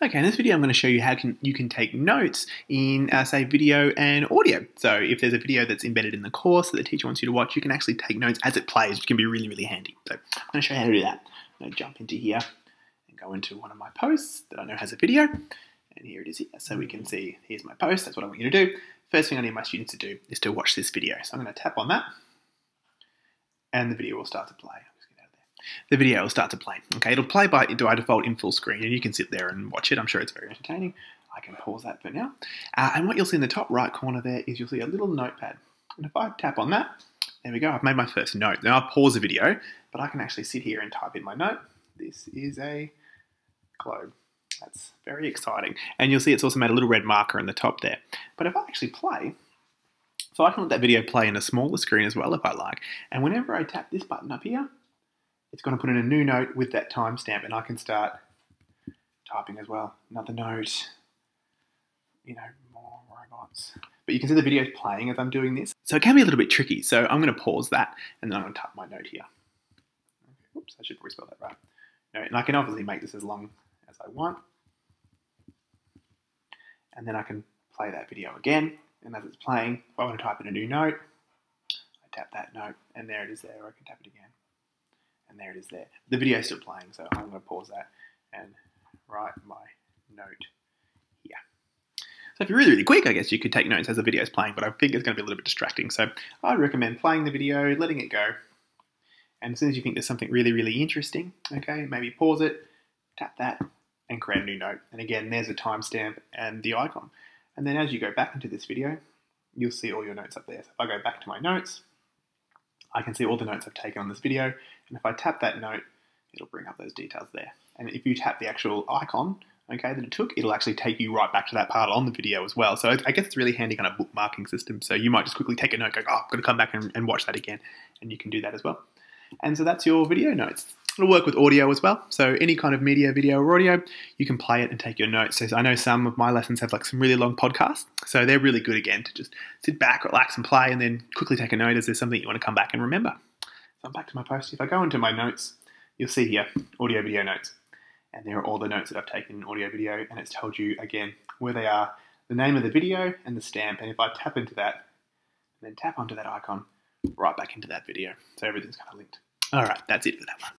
Okay, in this video I'm going to show you how you can take notes in, say, video and audio. So if there's a video that's embedded in the course that the teacher wants you to watch, you can actually take notes as it plays, which can be really, really handy. So I'm going to show you how to do that. I'm going to jump into here and go into one of my posts that I know has a video. And here it is here. So we can see, here's my post. That's what I want you to do. First thing I need my students to do is to watch this video. So I'm going to tap on that and the video will start to play. The video will start to play. Okay, it'll play by default in full screen, and you can sit there and watch it. I'm sure it's very entertaining. I can pause that for now. And what you'll see in the top right corner there is you'll see a little notepad. And if I tap on that, there we go. I've made my first note. Now I'll pause the video, but I can actually sit here and type in my note. This is a globe. That's very exciting. And you'll see it's also made a little red marker in the top there. But if I actually play, so I can let that video play in a smaller screen as well if I like. And whenever I tap this button up here, it's going to put in a new note with that timestamp, and I can start typing as well. Another note, more robots. But you can see the video is playing as I'm doing this. So it can be a little bit tricky. So I'm going to pause that, and then I'm going to type my note here. Okay, oops, I should probably spell that right. And I can obviously make this as long as I want. And then I can play that video again. And as it's playing, if I want to type in a new note, I tap that note, and there it is there. Or I can tap it again. And there it is there. The video is still playing, so I'm going to pause that and write my note here. So if you're really, really quick, I guess you could take notes as the video is playing, but I think it's going to be a little bit distracting. So I'd recommend playing the video, letting it go, and as soon as you think there's something really, really interesting, okay, maybe pause it, tap that, and create a new note. And again, there's a timestamp and the icon. And then as you go back into this video, you'll see all your notes up there. So if I go back to my notes, I can see all the notes I've taken on this video, and if I tap that note, it'll bring up those details there. And if you tap the actual icon, okay, that it took, it'll actually take you right back to that part on the video as well. So I guess it's really handy kind of bookmarking system. So you might just quickly take a note, go, oh, I've got to come back and watch that again, and you can do that as well. And so that's your video notes. It'll work with audio as well. So any kind of media, video or audio, you can play it and take your notes. So I know some of my lessons have like some really long podcasts. So they're really good again to just sit back, relax and play and then quickly take a note as there's something you want to come back and remember. So I'm back to my post. If I go into my notes, you'll see here, audio, video notes. And there are all the notes that I've taken in audio, video, and it's told you again where they are, the name of the video and the stamp. And if I tap into that and then tap onto that icon, right back into that video. So everything's kind of linked. All right, that's it for that one.